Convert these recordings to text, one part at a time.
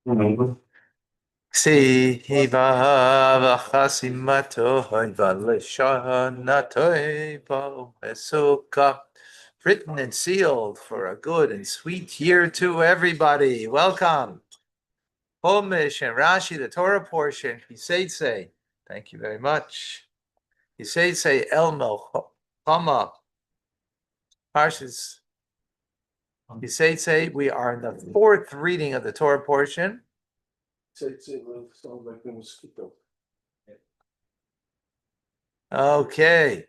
Ksiva v'chasimato v'leshonato v'esuka. Written and sealed for a good and sweet year to everybody. Welcome. Homish and Rashi, the Torah portion. Teitzei. Thank you very much. Teitzei Elmo Chama. Parshas Teitzei. We are in the fourth reading of the Torah portion. Teitzei sounds like a mosquito. Okay.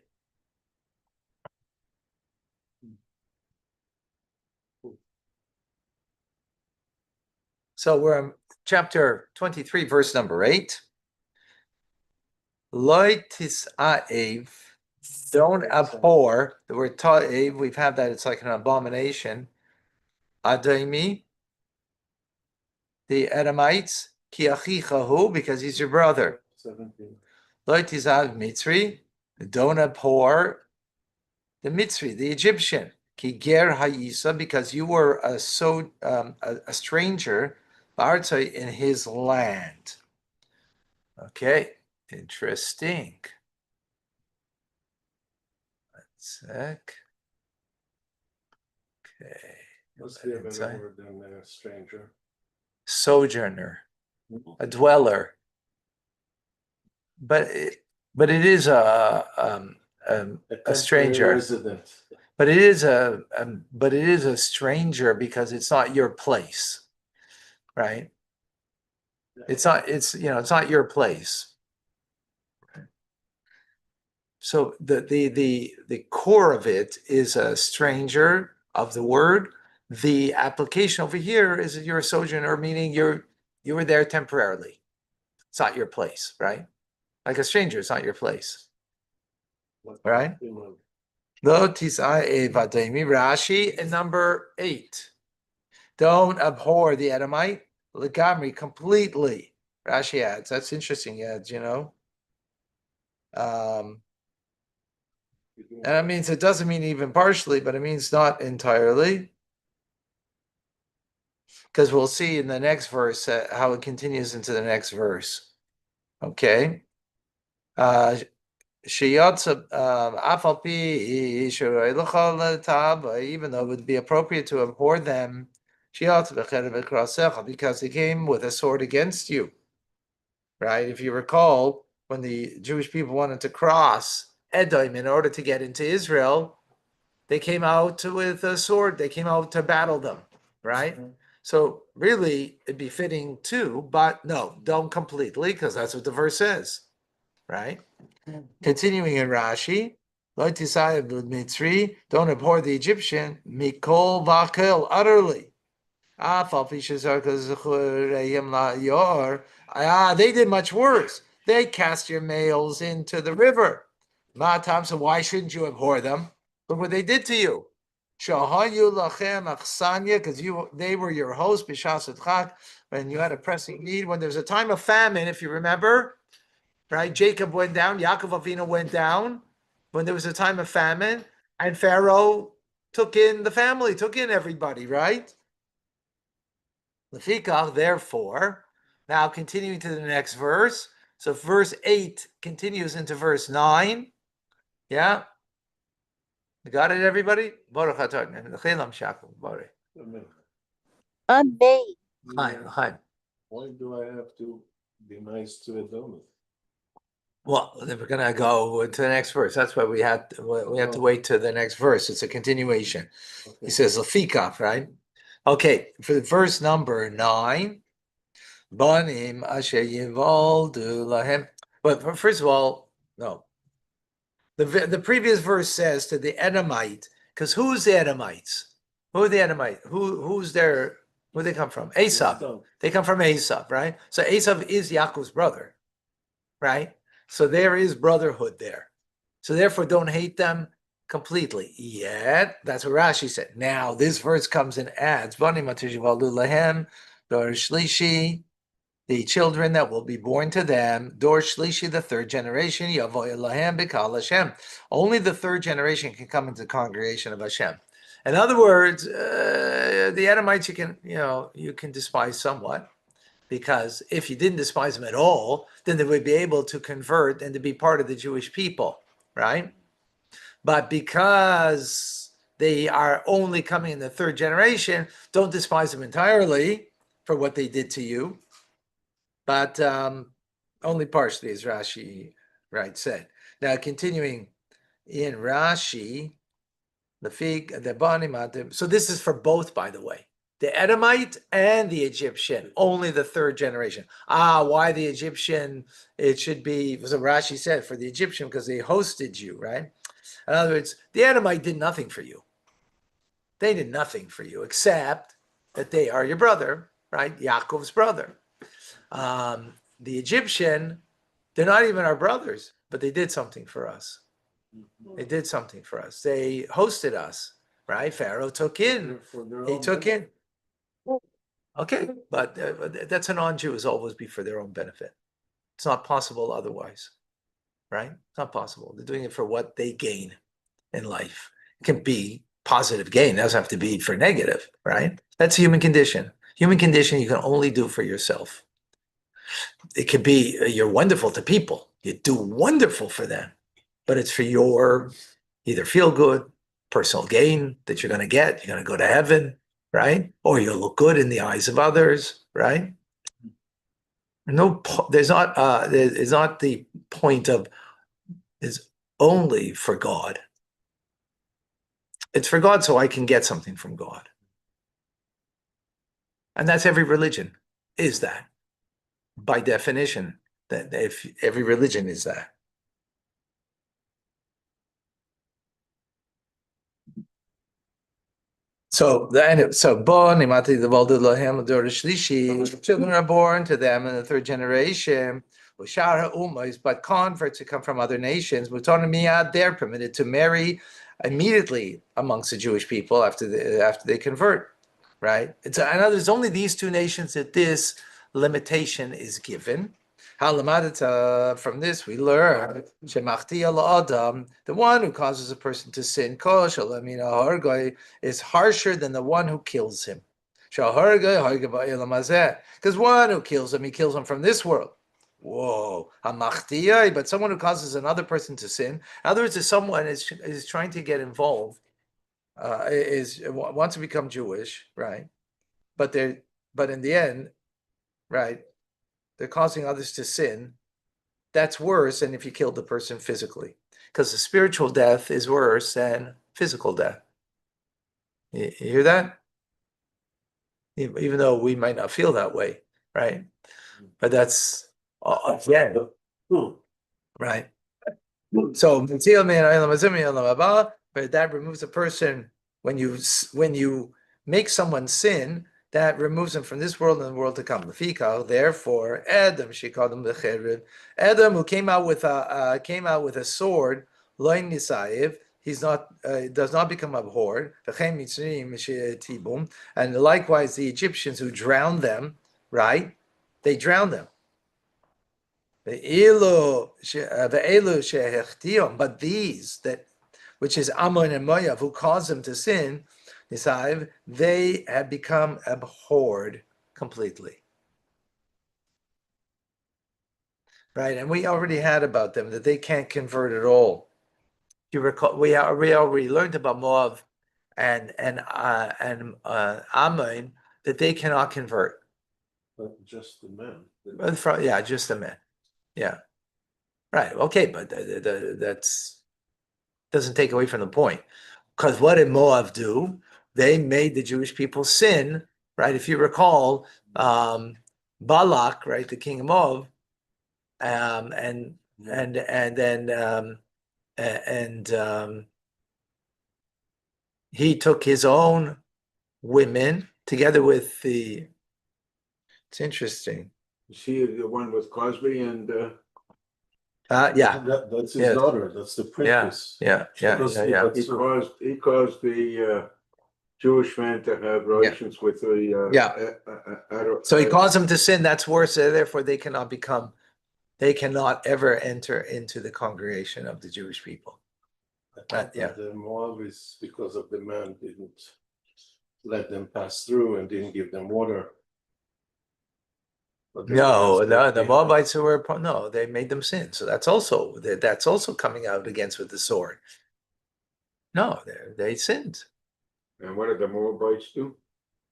So we're in chapter 23, verse number 8. Loi tis'aev, don't abhor. The word ta'ev, we've had that, it's like an abomination. Adaimi, the Edomites, ki achichahu, because he's your brother. 17. Loi tis'aev mitzri, don't abhor the Mitzri, the Egyptian. Ki ger hayisa, because you were a stranger, b'artzai, in his land. Okay, interesting. One sec. Okay. Must be a better word than a stranger. Sojourner, a dweller. But it is a stranger. Resident. But it is a stranger because it's not your place, right? It's not your place. So the core of it is a stranger of the word. The application over here is that you're a sojourner, meaning you were there temporarily. It's not your place, right? Like a stranger, it's not your place, right? Lo tis'ae v'adaimi, Rashi in number 8. Don't abhor the Edomite, legamri, completely. Rashi adds, that's interesting, he adds, and that means it doesn't mean even partially, but it means not entirely. Because we'll see in the next verse how it continues into the next verse. Okay. Even though it would be appropriate to abhor them, because they came with a sword against you. Right? If you recall, when the Jewish people wanted to cross Edom in order to get into Israel, they came out with a sword. They came out to battle them, right? Mm-hmm. So really, it'd be fitting too, but no, don't completely, because that's what the verse says, right? Mm-hmm. Continuing in Rashi, don't abhor the Egyptian, mikol vakel, utterly. They did much worse. They cast your males into the river. So why shouldn't you abhor them? Look what they did to you. Because they were your host, when you had a pressing need, when there's a time of famine, if you remember, right? Jacob went down, Yaakov Avinu went down when there was a time of famine, and Pharaoh took in the family, took in everybody, right? Therefore, now continuing to the next verse. So verse 8 continues into verse 9. Yeah? You got it, everybody? Amen. Why do I have to be nice to Edom? Well, then we're gonna go to the next verse. That's why we have to wait to the next verse. It's a continuation. Okay. He says Lafika, right? Okay, for verse number 9. Banim asher yivaldu lahem. But first of all, no. The previous verse says to the Edomite, because who's the Edomites? Who are the Edomites? Who's there? Where do they come from? Esav. They come from Esav, right? So Esav is Yaakov's brother, right? So there is brotherhood there. So therefore, don't hate them completely. Yet, that's what Rashi said. Now, this verse comes and adds, Banim asher yivaldu lahem, dor shlishi, the children that will be born to them, Dor Shlishi, the third generation, Yavo Elahem B'Kal Hashem. Only the third generation can come into the congregation of Hashem. In other words, the Edomites you can despise somewhat, Because if you didn't despise them at all, then they would be able to convert and to be part of the Jewish people, right? But because they are only coming in the third generation, don't despise them entirely for what they did to you, but only partially, as Rashi said. Now, continuing in Rashi, so this is for both, by the way. The Edomite and the Egyptian, only the third generation. Why the Egyptian? It should be, so Rashi said, for the Egyptian, because they hosted you, right? In other words, the Edomite did nothing for you. They did nothing for you, except that they are your brother, right? Yaakov's brother. The Egyptian, they're not even our brothers, but they did something for us. They did something for us. They hosted us, right? Pharaoh took in. He took in. Okay, but that's a non-Jew is always be for their own benefit. It's not possible otherwise, right? It's not possible. They're doing it for what they gain in life. It can be positive gain. It doesn't have to be for negative, right? That's human condition. Human condition you can only do for yourself. It could be you're wonderful to people. You do wonderful for them, but it's for your either feel good, personal gain that you're going to get. You're going to go to heaven, right? Or you'll look good in the eyes of others, right? No, there's not. It's not the point of. Is only for God. It's for God, so I can get something from God, and that's every religion. Is that by definition? That if every religion is that. So children are born to them in the third generation. But converts who come from other nations, they're permitted to marry immediately amongst the Jewish people after they convert, right? I know there's only these two nations that this limitation is given. From this we learn the one who causes a person to sin is harsher than the one who kills him. Because one who kills him, he kills him from this world. Whoa, but someone who causes another person to sin. In other words, if someone is trying to get involved, wants to become Jewish, right? But in the end, right, they're causing others to sin. That's worse than if you killed the person physically, because the spiritual death is worse than physical death. You hear that? Even though we might not feel that way, right? But that's right. So but that removes a person when you make someone sin, that removes them from this world and the world to come. Therefore, Adam, she called him the Adam, who came out with a sword, loin nisayev, he's not does not become abhorred. And likewise, the Egyptians who drowned them, right? They drowned them. But these that, which is Ammon and Moav, who caused them to sin, they have become abhorred completely. Right, and we already had about them that they can't convert at all. You recall, we already learned about Moav and Ammon that they cannot convert. But just the men. Yeah, just the men. Yeah. Right. Okay, but that's doesn't take away from the point. Because what did Moab do? They made the Jewish people sin, right? If you recall, Balak, right, the king of Moab, and then he took his own women together with the. It's interesting. Is he the one with Cosby and? Yeah. That's his daughter. That's the princess. Yeah. But he caused the Jewish man to have relations with the. So he caused them to sin. That's worse. Therefore, they cannot ever enter into the congregation of the Jewish people. The Moab is because of the man didn't let them pass through and didn't give them water. No, the Moabites were no, they made them sin. So that's also coming out against with the sword. No, they sinned. And what did the Moabites do?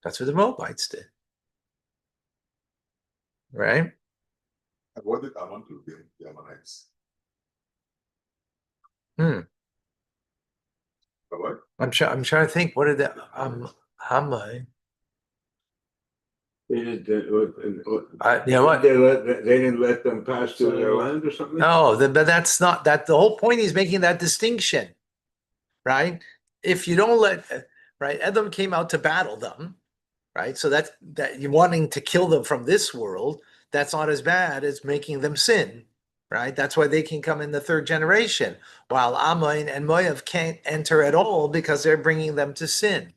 That's what the Moabites did. Right? And what did Ammon do to the Ammonites? What? I'm trying to think. What did the Hammai? They didn't, You know what? they didn't let them pass through their land or something? No, but that's not that. The whole point is making that distinction, right? If you don't let, right, Edom came out to battle them, right? So that you're wanting to kill them from this world. That's not as bad as making them sin, right? That's why they can come in the third generation, while Ammon and Moab can't enter at all because they're bringing them to sin.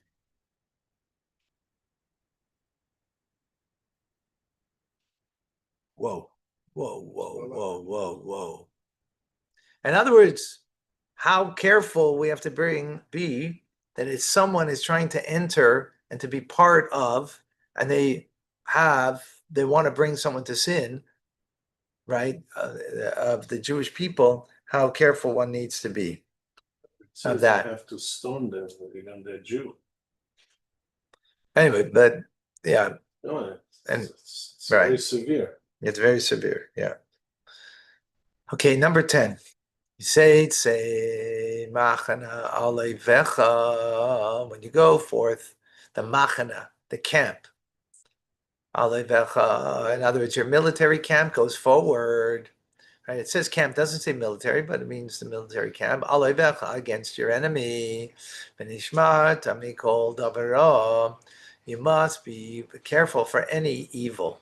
Whoa, whoa, whoa, whoa, whoa, whoa. In other words, how careful we have to be that if someone is trying to enter and to be part of, and they want to bring someone to sin, right, of the Jewish people, how careful one needs to be of that. They have to stone them because they're Jew. Anyway, but yeah, No, and it's right. very severe. It's very severe. Yeah. Okay, number 10. Teitzei machana alevecha. When you go forth, the machana, the camp. Alevecha. In other words, your military camp goes forward. Right? It says camp, doesn't say military, but it means the military camp. Alevecha, against your enemy. Benishmat amikol davara. You must be careful for any evil.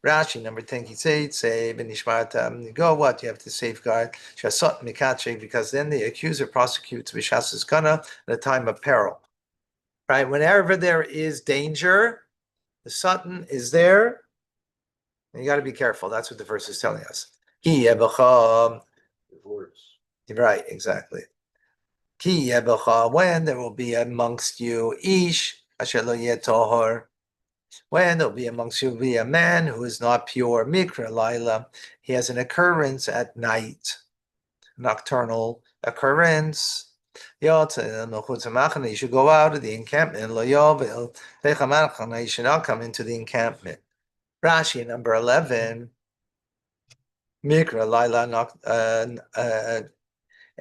Rashi, number 10, Teitzei benishmat. You go what? You have to safeguard shasot mikatche, because then the accuser prosecutes b'shas kana at a time of peril. Right? Whenever there is danger, the Satan is there, and you got to be careful. That's what the verse is telling us. Ki yebecha. Right, exactly. Ki yebecha, when there will be amongst you ish asher lo yeh tohor. When there'll be amongst you be a man who is not pure, mikra laila, he has an occurrence at night, nocturnal occurrence. You should go out of the encampment. You should not come into the encampment. Rashi, number 11, mikra laila,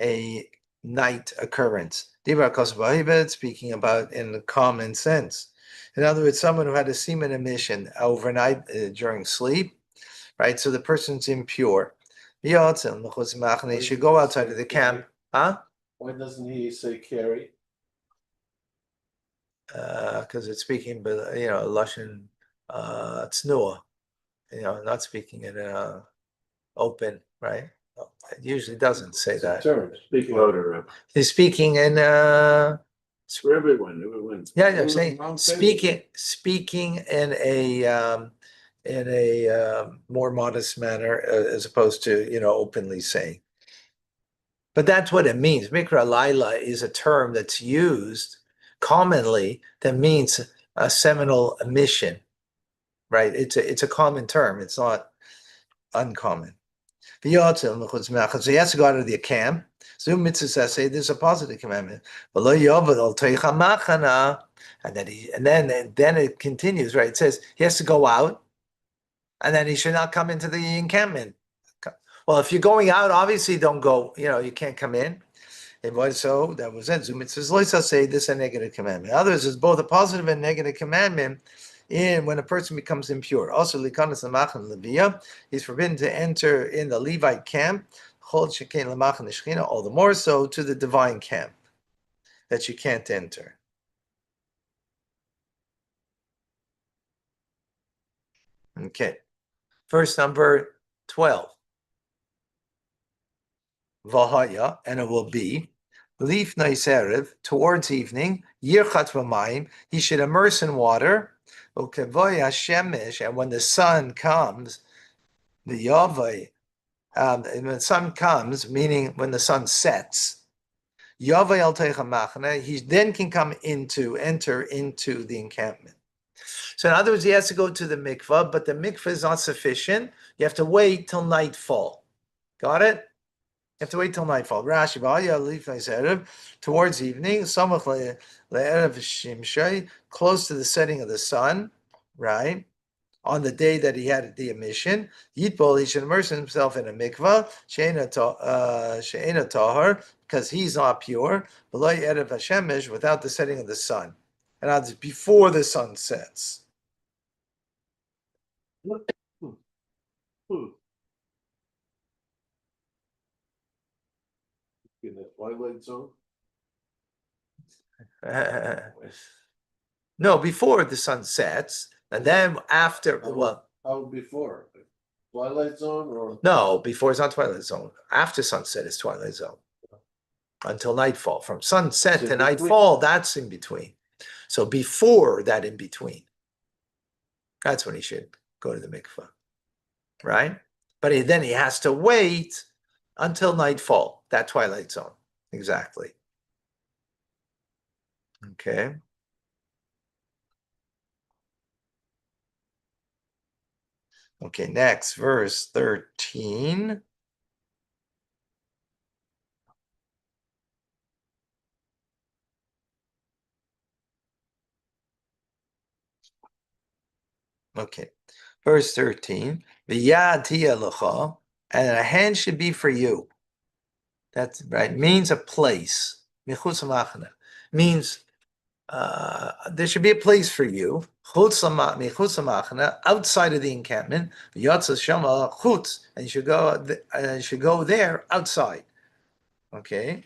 a night occurrence. Speaking about in the common sense. In other words, someone who had a semen emission overnight during sleep, right? So the person's impure. He should go outside of the camp. Huh? Why doesn't he say carry? Because it's speaking, Lashon Tznuah, not speaking in open, right? It usually doesn't say that. Term, speak louder. He's speaking in It's for everyone. Yeah, I'm saying speaking in a more modest manner as opposed to openly saying. But that's what it means. Mikra Laila is a term that's used commonly that means a seminal emission, right? It's a common term. It's not uncommon. So he has to go out of the camp. So mitzvah say there's a positive commandment. And then it continues, right? It says he has to go out, and then he should not come into the encampment. Well, if you're going out, obviously don't go. You can't come in. It was so that was it. Mitzvah say this is a negative commandment. Others is both a positive and negative commandment. When a person becomes impure. Also, he's forbidden to enter in the Levite camp, all the more so to the divine camp, that you can't enter. Okay. Verse number 12. Vahaya, and it will be, Leaf Naiserev, towards evening, Yirchat V'mayim, he should immerse in water, and when the sun comes, the Yavai, when the sun comes, meaning when the sun sets, Yavai al Teicha Machane, he then can enter into the encampment. So in other words, he has to go to the mikvah, but the mikvah is not sufficient. You have to wait till nightfall. Got it? You have to wait till nightfall. Rashi, towards evening, close to the setting of the sun, right? On the day that he had the emission, Yitbol, he should immerse himself in a mikvah, she'ena tahar, because he's not pure, without the setting of the sun. And that's before the sun sets. In the twilight zone? No, before the sun sets, and then after, well, How before? Twilight zone or? no, before it's not twilight zone. After sunset is twilight zone. Until nightfall. From sunset So to in between. nightfall, that's in between. So before that in between, that's when he should go to the mikvah, right? But then he has to wait until nightfall, that twilight zone. Exactly. Okay. Okay, next, verse 13. Okay, verse 13. V'yad tiyeh lecha, and a hand should be for you. That's right, means a place. Michutz machna means there should be a place for you. Chutz machna, outside of the encampment. V'yatzas shama chutz, and you should go there outside. Okay,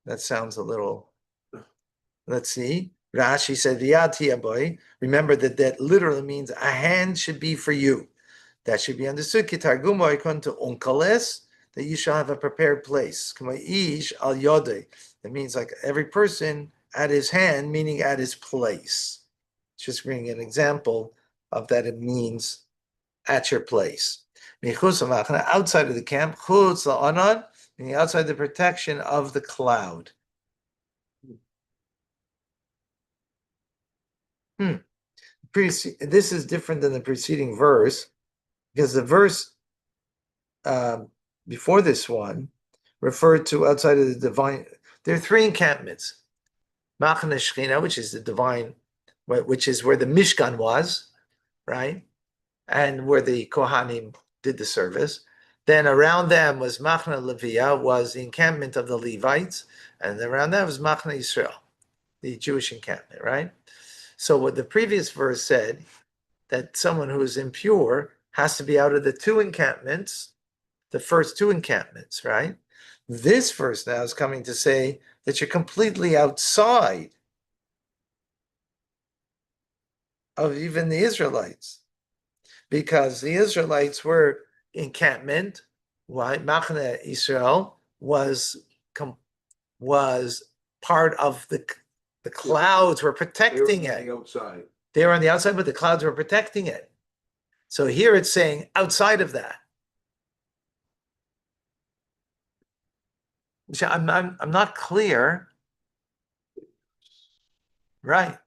that sounds a little. Let's see. Rashi said, "V'yad tiyeh boy." Remember that literally means a hand should be for you. That should be understood. Kitargumo ikon to unkales, that you shall have a prepared place. Ish al yodei. That means like every person at his hand, meaning at his place. Just bringing an example of that it means at your place. Outside of the camp, chutz la'anan, meaning outside the protection of the cloud. This is different than the preceding verse, because the verse before this one referred to outside of the divine. There are three encampments. Machane Shechina, which is the divine, which is where the Mishkan was, right? And where the Kohanim did the service. Then around them was Machane Leviah, was the encampment of the Levites. And around that was Machane Israel, the Jewish encampment, right? So what the previous verse said, that someone who is impure has to be out of the two encampments, the first two encampments, right? This verse now is coming to say that you're completely outside of even the Israelites, because the Israelites were encampment, right? Machane Israel was part of the clouds were protecting it. Outside. They were on the outside, but the clouds were protecting it. So here it's saying outside of that. Which I'm not clear. Right.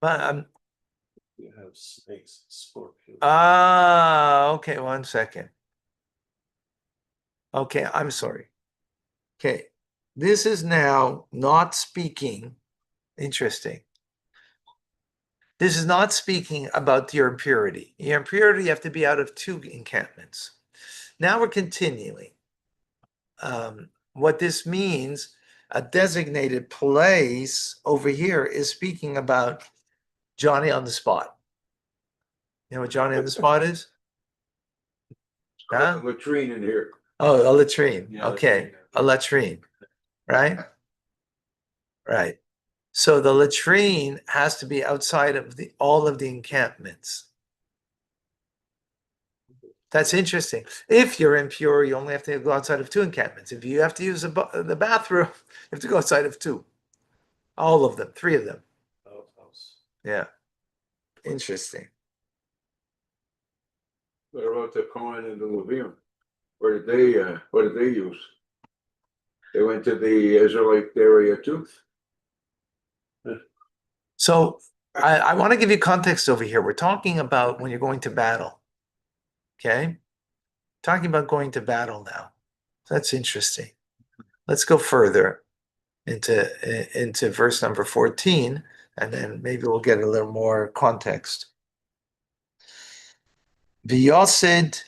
But You have snakes, scorpions. okay, 1 second. Okay, I'm sorry. Okay, this is now not speaking. Interesting. This is not speaking about your impurity. Your impurity, you have to be out of two encampments. Now we're continuing. What this means, a designated place over here is speaking about Johnny on the spot. You know what Johnny on the spot is? Huh? A latrine in here. Oh, a latrine. Yeah, Okay, latrine. a latrine, right? Right. So the latrine has to be outside of all of the encampments. That's interesting. If you're impure, you only have to go outside of two encampments. If you have to use the bathroom, you have to go outside of two. All of them, three of them. Yeah. Interesting. What about the Cohen and the Levium? What did they use? They went to the Israelite area too? So I want to give you context over here. We're talking about when you're going to battle. Okay? Talking about going to battle now. That's interesting. Let's go further into verse number 14, and then maybe we'll get a little more context. V'yosid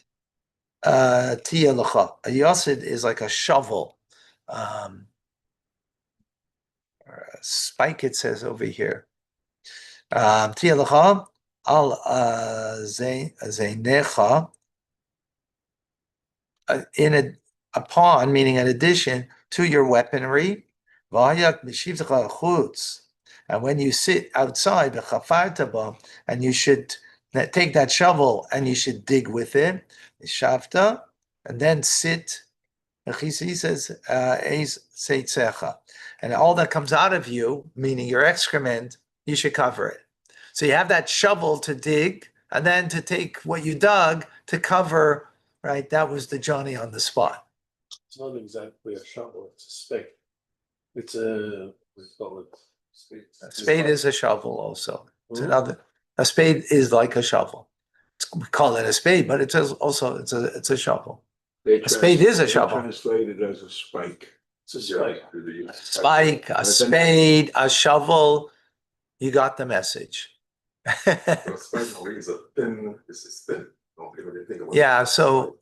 tiya lecha. A yosid is like a shovel. Or a spike, it says over here. Tiya lecha al zeinecha. Upon, meaning in addition to your weaponry. And when you sit outside, and you should take that shovel and you should dig with it, and then sit. He says, and all that comes out of you, meaning your excrement, you should cover it. So you have that shovel to dig, and then to take what you dug to cover, right? That was the Johnny on the spot. It's not exactly a shovel, it's a spade. It's a, we call it spade. A spade is a shovel also. It's another, a spade is like a shovel. We call it a spade, but it's also, it's a shovel. A spade is a shovel. Translated as a spike. It's a spike. Spike, a spade, a shovel. You got the message. Yeah, so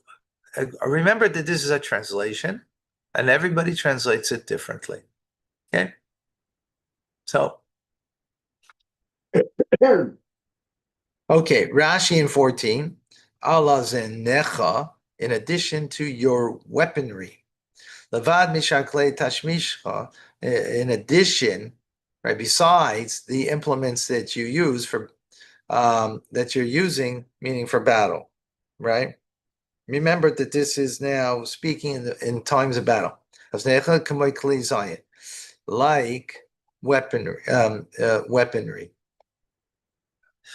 remember that this is a translation, and everybody translates it differently. Okay? So, okay, Rashi in 14, Allah zenecha, in addition to your weaponry. Levad mishakle tashmishcha, in addition, right, besides the implements that you use for, that you're using, meaning for battle, right? Remember that this is now speaking in times of battle. Like weaponry, weaponry.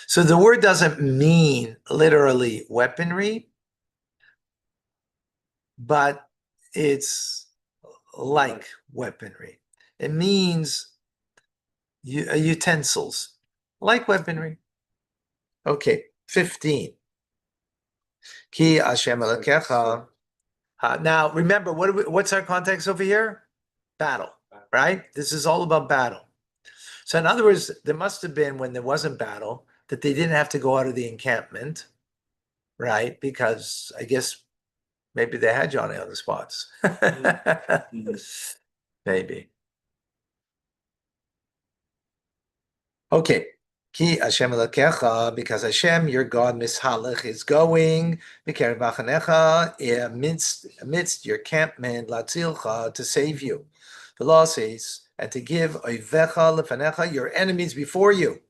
So the word doesn't mean literally weaponry, but it's like weaponry. It means utensils, like weaponry. Okay, 15. Ki Hashem Elokecha. Now, remember, what's our context over here? Battle, right? This is all about battle. So in other words, there must have been, when there wasn't battle, that they didn't have to go out of the encampment, right? Because I guess maybe they had Johnny on the spots. Maybe. Okay. Ki Hashem Elokecha, because Hashem, your God, Mishalech, is going amidst your campment, Latzilcha, to save you. The law says, and to give Oivecha Lefanecha, your enemies before you.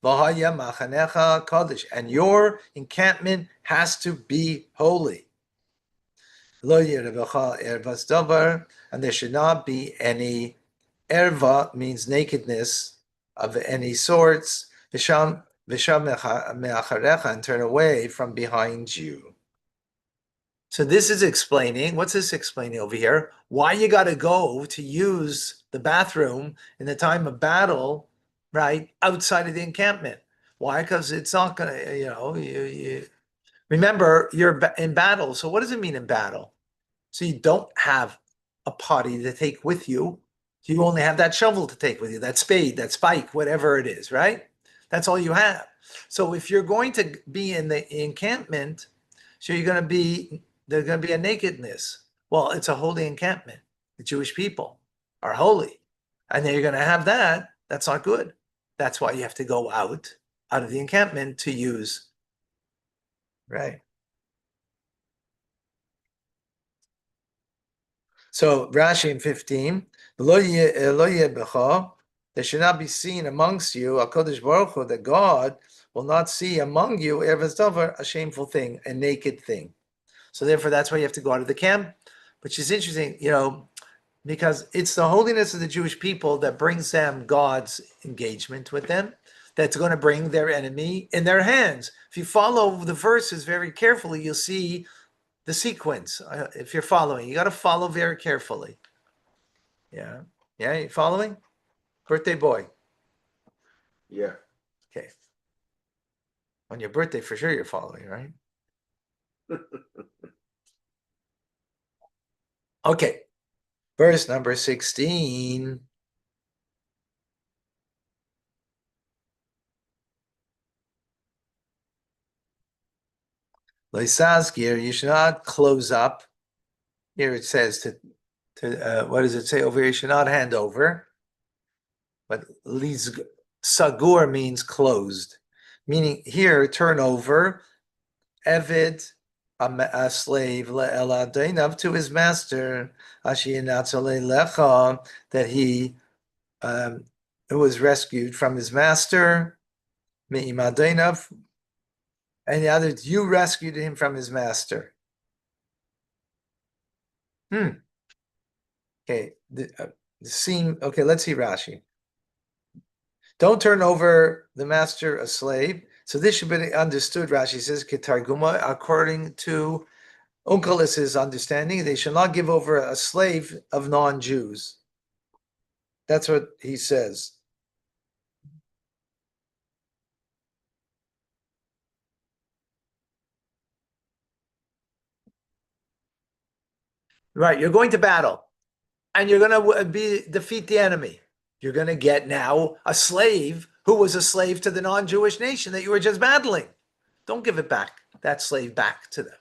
V'haya Machanecha Kodesh, and your encampment has to be holy. Lo Yerevecha Ervas Davar, and there should not be any erva, means nakedness of any sorts, v'sham me'acharecha, and turn away from behind you. So this is explaining, what's this explaining over here? Why you got to go to use the bathroom in the time of battle, right, outside of the encampment. Why? Because it's not going to, you remember, you're in battle. So what does it mean in battle? So you don't have a potty to take with you. You only have that shovel to take with you, that spade, that spike, whatever it is, right? That's all you have. So if you're going to be in the encampment, so there's going to be a nakedness. Well, it's a holy encampment. The Jewish people are holy. And then you're going to have that. That's not good. That's why you have to go out of the encampment to use, right? So Rashi in 15, there should not be seen amongst you, HaKadosh Baruch Hu, that God will not see among you, Ervas Davar, a shameful thing, a naked thing. So therefore, that's why you have to go out of the camp, which is interesting, because it's the holiness of the Jewish people that brings them God's engagement with them, that's going to bring their enemy in their hands. If you follow the verses very carefully, you'll see the sequence. If you're following, you got to follow very carefully. Yeah, you following? Birthday boy. Yeah. On your birthday, for sure you're following, right? Okay. Verse number 16. Leisazgir, you should not close up. Here it says to what does it say over here? You should not hand over. But sagur means closed. Meaning here, turnover, Evid, a slave, le'eladainav, to his master, lecha, that he was rescued from his master, me'imadainav, and the other, you rescued him from his master. Okay, the scene. Okay, let's see Rashi. Don't turn over the master a slave. So this should be understood. Rashi says, "Ketarguma," according to Onkelos' understanding, they should not give over a slave of non-Jews. That's what he says. Right, you're going to battle, and you're going to defeat the enemy. You're going to get now a slave who was a slave to the non-Jewish nation that you were just battling. Don't give it back, that slave back to them.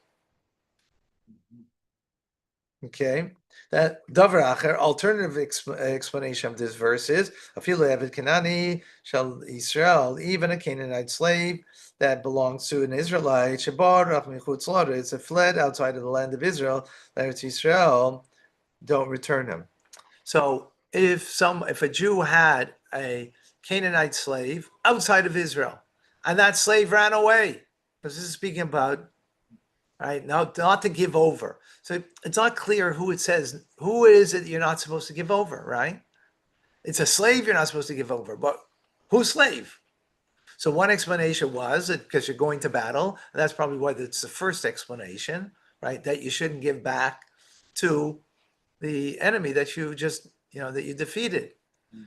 Okay, that davar acher, alternative explanation of this verse is afilu eved Kanani shall Israel, even a Canaanite slave that belongs to an Israelite, shabar raf michutz l'Orez, it's a fled outside of the land of Israel, Eretz Israel, don't return him. So if a Jew had a Canaanite slave outside of Israel, and that slave ran away, because this is speaking about, right, now not to give over. So it's not clear who it says, who is it you're not supposed to give over, right? It's a slave you're not supposed to give over, but who's slave? So one explanation was that because you're going to battle, and that's probably why it's the first explanation, right? That you shouldn't give back to the enemy that you just, that you defeated.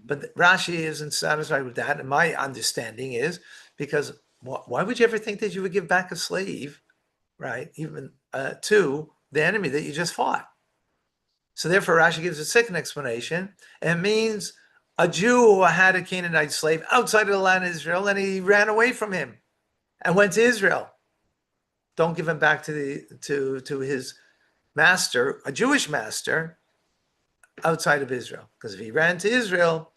But Rashi isn't satisfied with that. And my understanding is because why would you ever think that you would give back a slave, right? Even to the enemy that you just fought. So therefore Rashi gives a second explanation. And it means a Jew who had a Canaanite slave outside of the land of Israel and he ran away from him and went to Israel. Don't give him back to his master, a Jewish master, outside of Israel. Because if he ran to Israel,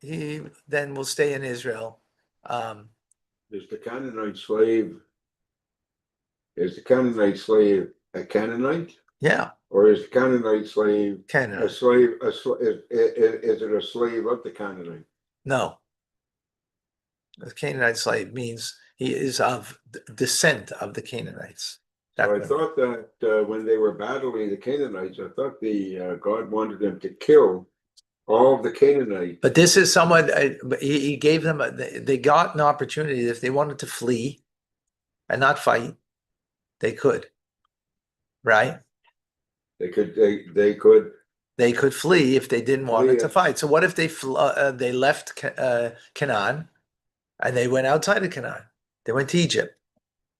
he then will stay in Israel. Is the Canaanite slave a Canaanite? Yeah. Or is the Canaanite slave Canaanite. a slave? Is it a slave of the Canaanite? No. The Canaanite slave means he is of descent of the Canaanites. So I thought that when they were battling the Canaanites, I thought God wanted them to kill all of the Canaanites. But this is someone, he gave them, they got an opportunity. If they wanted to flee and not fight, they could, right? They could flee if they didn't want to fight. So what if they left Canaan and they went outside of Canaan? They went to Egypt,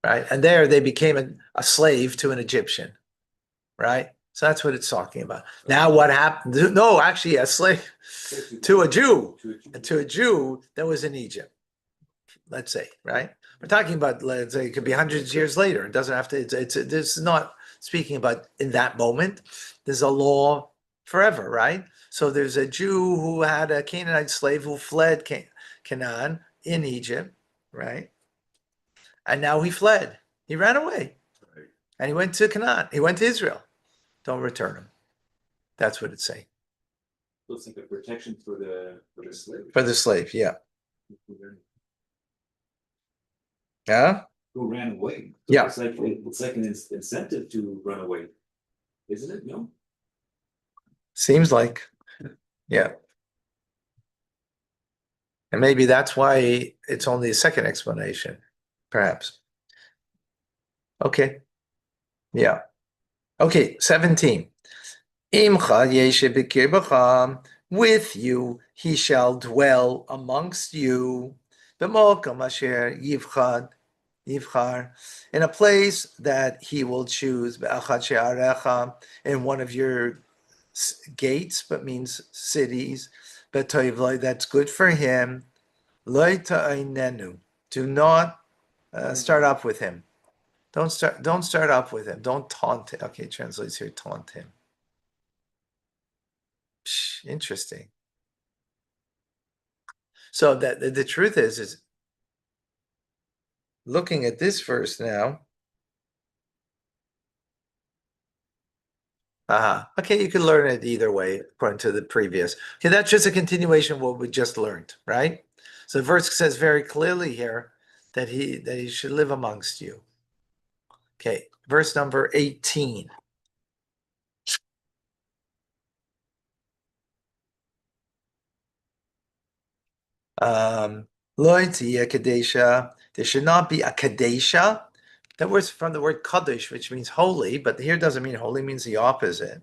right? And there they became a slave to an Egyptian, right? So that's what it's talking about. Now what happened? No, actually a slave to a Jew that was in Egypt, let's say, right? We're talking about, let's say, it could be hundreds of years later. It doesn't have to, this is not speaking about in that moment. There's a law forever, right? So there's a Jew who had a Canaanite slave who fled Canaan in Egypt, right? And now he fled. He ran away. Right. And he went to Canaan. He went to Israel. Don't return him. That's what it's saying. Looks like a protection for the slave. For the slave, yeah. Yeah. Who ran away? So yeah. It's like an incentive to run away, isn't it? No. Seems like, yeah. And maybe that's why it's only a second explanation, perhaps. Okay. Yeah. Okay, 17. With you he shall dwell amongst you. B'mokam asher yivchad Yivchar, in a place that he will choose, be'achad she'arecha, in one of your gates, but means cities, betoiv loy, that's good for him. Loy ta'inenu, do not start up with him. Don't start up with him. Don't taunt him. Okay, translates here, taunt him. Psh, interesting. So that the truth is looking at this verse now. Okay, you can learn it either way according to the previous. Okay, that's just a continuation of what we just learned, right? So the verse says very clearly here that he should live amongst you. Okay, verse number 18. Loiti a kadesha. There should not be a kadesha. That was from the word kaddish, which means holy, but here doesn't mean holy, means the opposite.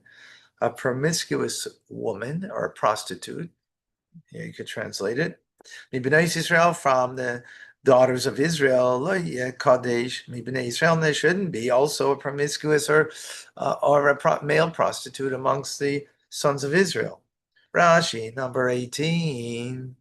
A promiscuous woman or a prostitute. Here you could translate it. Mibnei Israel, from the daughters of Israel. Lo yeh kadesh. Mibnei Israel, there shouldn't be also a promiscuous or a male prostitute amongst the sons of Israel. Rashi, number 18.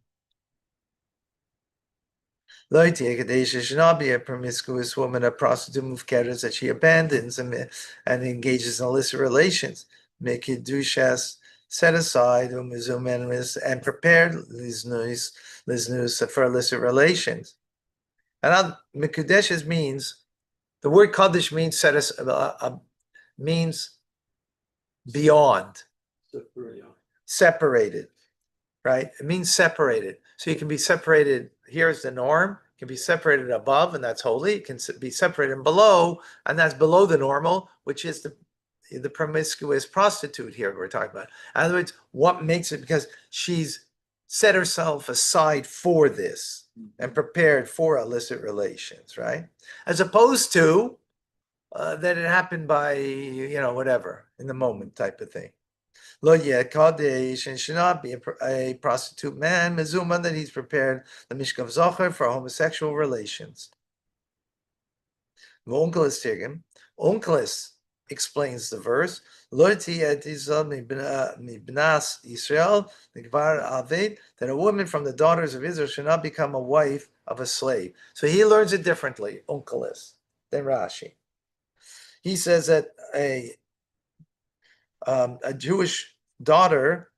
Loiti should not be a promiscuous woman, a prostitute mufkeres that she abandons and engages in illicit relations. Mekidushas, set aside and prepared liznus for illicit relations. And mikudeshes means, the word kaddish means means beyond, separated, right? It means separated. So you can be separated. Here's the norm. It can be separated above, and that's holy. It can be separated below, and that's below the normal, which is the promiscuous prostitute here we're talking about. In other words, what makes it, because she's set herself aside for this and prepared for illicit relations, right? As opposed to that it happened by, whatever, in the moment type of thing. Lo yeh kadesh, and should not be a prostitute man, mezuma, that he's prepared the mishkav zocher for homosexual relations. Onkelos tirgim. Onkelos explains the verse. Lo tiyeh mibnas Israel nikvar aved, that a woman from the daughters of Israel should not become a wife of a slave. So he learns it differently, Onkelos, than Rashi. He says that a Jewish daughter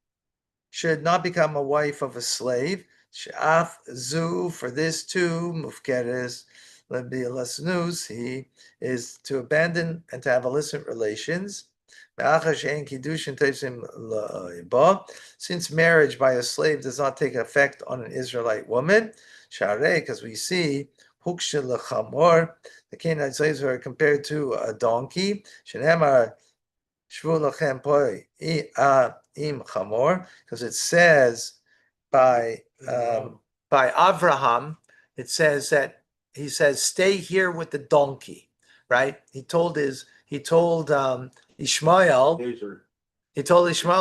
should not become a wife of a slave. She'af zu, for this too, mufkeres lebilasnus, he is to abandon and to have illicit relations. Since marriage by a slave does not take effect on an Israelite woman, because we see the Canaanite slaves are compared to a donkey. Because it says by Avraham, it says that he says, stay here with the donkey, right? He told Ishmael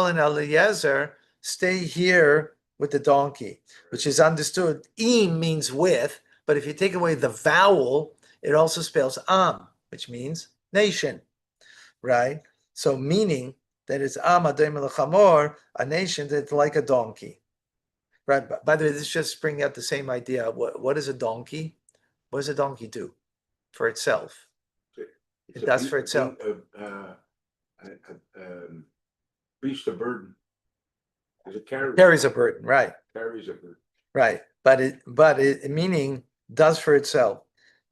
and Eliezer, stay here with the donkey, which is understood. Im means with, but if you take away the vowel, it also spells am, which means nation, right? So meaning that it's am adem l'chamor, a nation that's like a donkey, right? By the way, this is just bringing out the same idea. What is a donkey? What does a donkey do for itself? It does for itself. Beast of burden. It Carries a burden, right? Carries a burden. Right, but it meaning does for itself.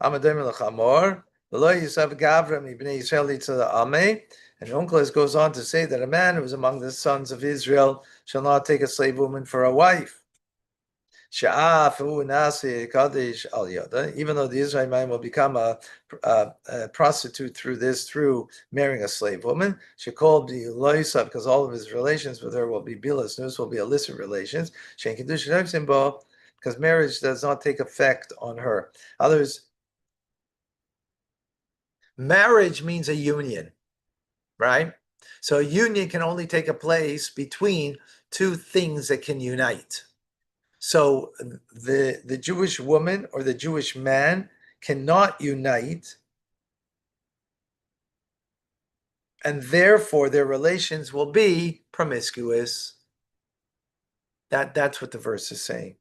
Am adem l'chamor, v'lo yisav gavra mibnei Yisrael yitzad ameh. And Onkelos goes on to say that a man who is among the sons of Israel shall not take a slave woman for a wife. Even though the Israelite man will become a prostitute through marrying a slave woman, because all of his relations with her will be bilas, will be illicit relations, because marriage does not take effect on her. Marriage means a union, right? So a union can only take a place between two things that can unite. So the Jewish woman or the Jewish man cannot unite, and therefore their relations will be promiscuous. That's what the verse is saying.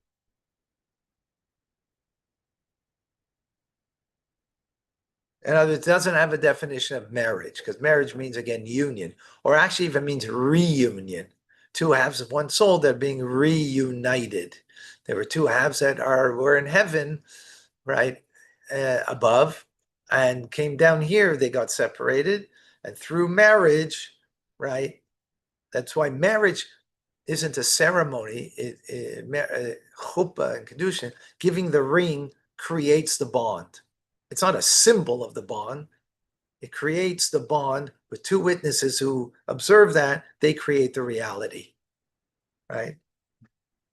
In other words, it doesn't have a definition of marriage, because marriage means, again, union, or actually even means reunion. Two halves of one soul that are being reunited. There were two halves that were in heaven, right, above, and came down here. They got separated, and through marriage, right. That's why marriage isn't a ceremony. Chuppah and kedushin, giving the ring creates the bond. It's not a symbol of the bond. It creates the bond with two witnesses who observe that. They create the reality, right?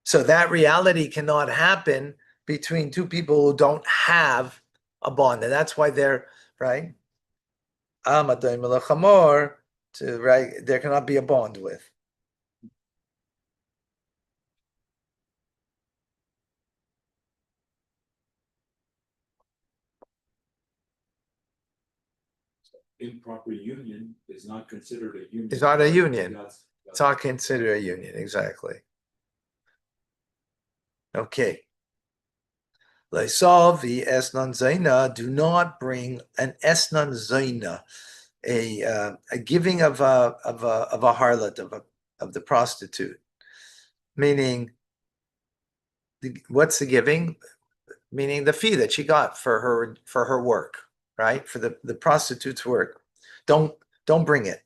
So that reality cannot happen between two people who don't have a bond. And that's why they're, right? Right? There cannot be a bond with. Improper union is not considered a union. It's not a union. That's- It's not considered a union, exactly. Okay. Leisav the esnan zaina, do not bring an esnan zaina, a giving of a harlot, of the prostitute. Meaning, what's the giving? Meaning the fee that she got for her work, right? For the prostitute's work. Don't bring it.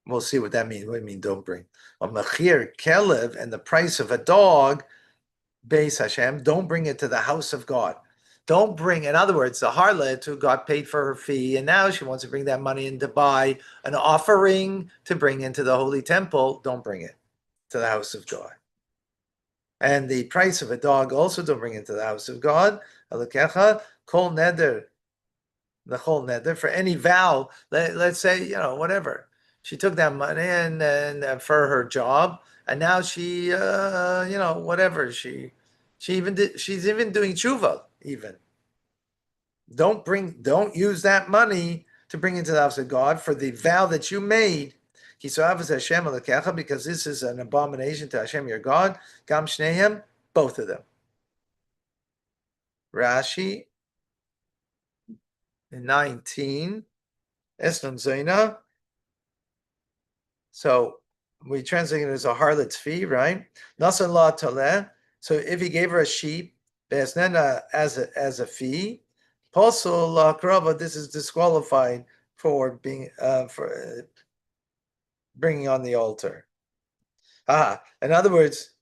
We'll see what that means. What do you mean don't bring? A machir kelev, and the price of a dog, Beis Hashem, don't bring it to the house of God. Don't bring, in other words, the harlot who got paid for her fee, and now she wants to bring that money in to buy an offering to bring into the holy temple. Don't bring it to the house of God. And the price of a dog also don't bring it to the house of God. Alekecha kol neder, the whole neder, for any vow. Let's say, whatever. She took that money and for her job, and now she, whatever, she's even doing tshuva. Even don't use that money to bring into the house of God for the vow that you made. Because this is an abomination to Hashem your God. Gam shnehem, both of them. Rashi 19, Esnon Zaina. So we translate it as a harlot's fee, right? Nasan la taleh. So if he gave her a sheep, as a fee, posel la krava, this is disqualified for being for bringing on the altar. In other words,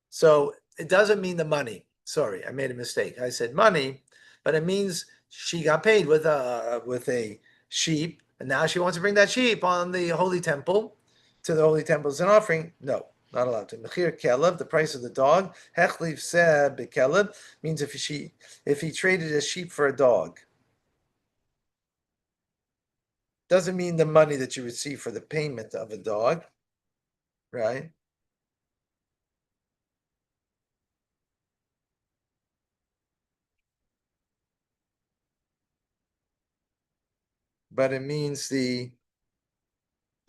so it doesn't mean the money. Sorry, I made a mistake. I said money, but it means she got paid with a sheep, and now she wants to bring that sheep on the holy temple, to the holy temple as an offering. No, not allowed to. Mechir kelev, the price of the dog. Hechliv se bekelev means if he traded a sheep for a dog. Doesn't mean the money that you receive for the payment of a dog, right? But it means the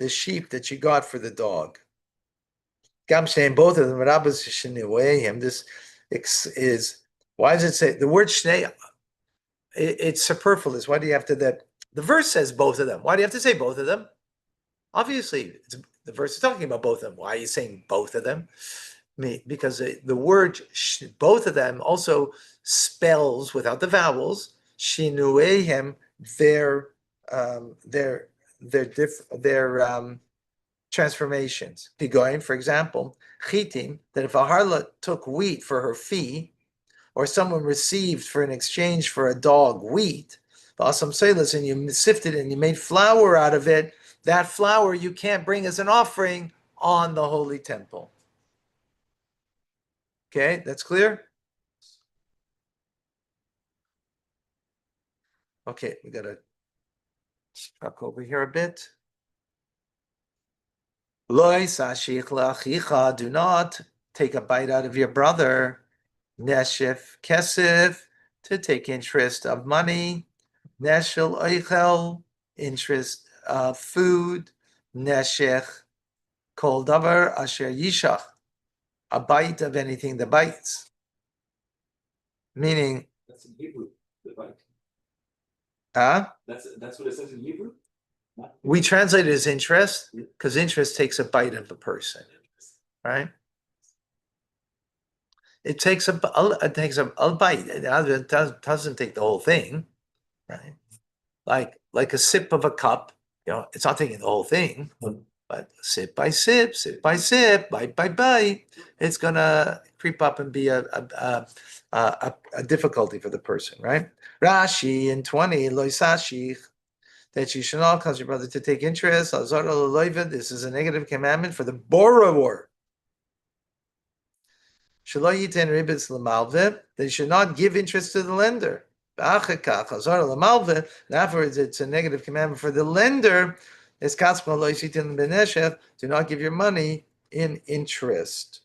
sheep that you got for the dog. Gam saying both of them, Rabbis him. This is, why does it say the word shnei? It's superfluous. Why do you have to that? The verse says both of them. Why do you have to say both of them? Obviously, the verse is talking about both of them. Why are you saying both of them? Because the word both of them also spells, without the vowels, shinuehem, their transformations. Pigoim, for example, chitim, that if a harlot took wheat for her fee, or someone received for an exchange for a dog wheat, and you sifted it and you made flour out of it, that flour you can't bring as an offering on the holy temple. Okay, that's clear? Okay, we gotta truck over here a bit. Do not take a bite out of your brother. Neshif kesef, to take interest of money. Neshel oichel, interest of food. Neshech kol davar asher yishach, a bite of anything that bites. Meaning, That's in Hebrew, the bite. huh? That's what it says in Hebrew? We translate it as interest because interest takes a bite of a person, right? It takes a bite. It doesn't take the whole thing, right? Like a sip of a cup, it's not taking the whole thing, but sip by sip, bite by bite, it's gonna creep up and be a difficulty for the person, right? Rashi in 20, loisashi, that you should not cause your brother to take interest. This is a negative commandment for the borrower. That you should not give interest to the lender. In other words, it's a negative commandment for the lender. Do not give your money in interest.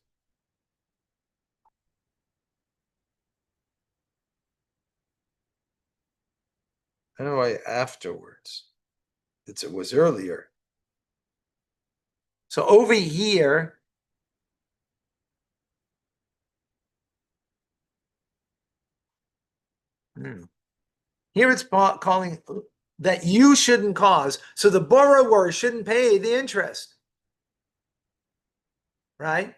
I don't know why afterwards. It was earlier. So over here, here it's calling that you shouldn't cause. So the borrower shouldn't pay the interest. Right?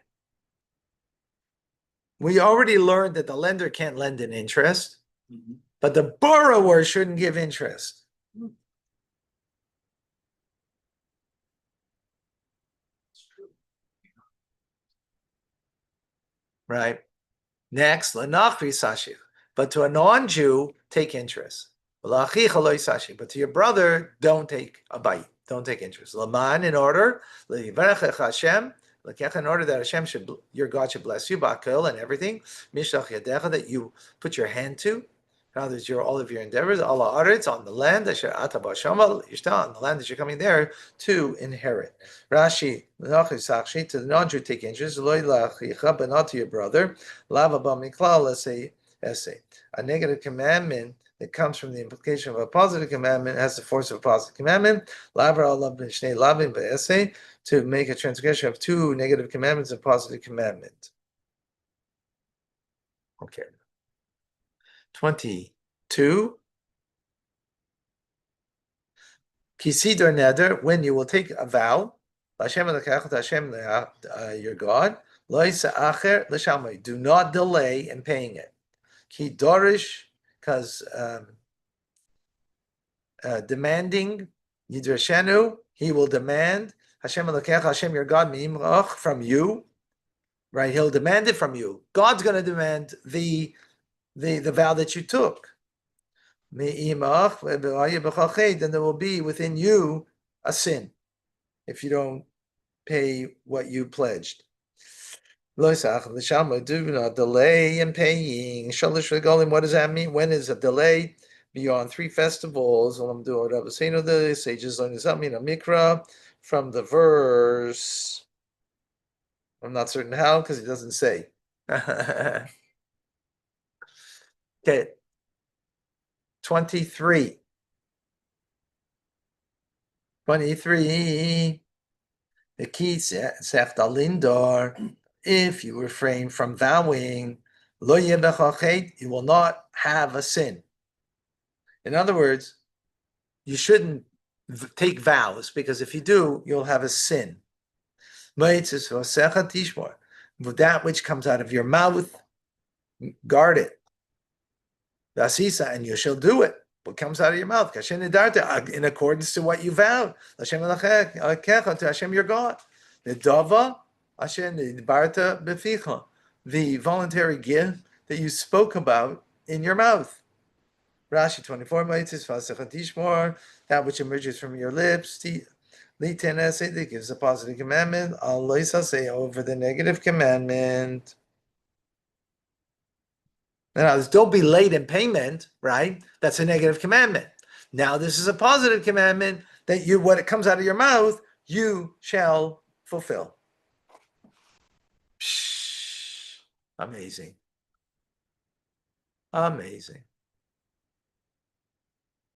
We already learned that the lender can't lend an interest, but the borrower shouldn't give interest. Right? Next, l'nachri sashir. But to a non-Jew, take interest. But to your brother, don't take a bite. Don't take interest. Laman, in order, Hashem, in order that Hashem your God should bless you, Bakil and everything, Mishlach Yadecha, that you put your hand to. Now there's all of your endeavors, Allah Aretz, on the land, on the land that you're coming there to inherit. Rashi, to the non-Jew take interest, but not to your brother. Lava b'miklal, let's say, essay. A negative commandment that comes from the implication of a positive commandment has the force of a positive commandment. Lava Allah b'shnei lavin b'essay, to make a transgression of two negative commandments a positive commandment. Okay. 22. Kisidor neder, when you will take a vow, Hashem your God, do not delay in paying it. Ki dorish, because demanding, yidrashenu, he will demand, Hashem your God, from you, right? He'll demand it from you. God's going to demand the vow that you took. Then there will be within you a sin if you don't pay what you pledged. Do not delay in paying. What does that mean? When is a delay? Beyond 3 festivals. The sages learn this Mikra from the verse. I'm not certain how because it doesn't say. Okay. 23. The key if you refrain from vowing, you will not have a sin. In other words, you shouldn't take vows because if you do, you'll have a sin. That which comes out of your mouth, guard it. And you shall do it. What comes out of your mouth? In accordance to what you vowed. To Hashem your God. The voluntary gift that you spoke about in your mouth. Rashi 24, that which emerges from your lips. That gives a positive commandment. Over the negative commandment. Now, don't be late in payment, right? That's a negative commandment. Now, this is a positive commandment that what it comes out of your mouth, you shall fulfill. Amazing. Amazing.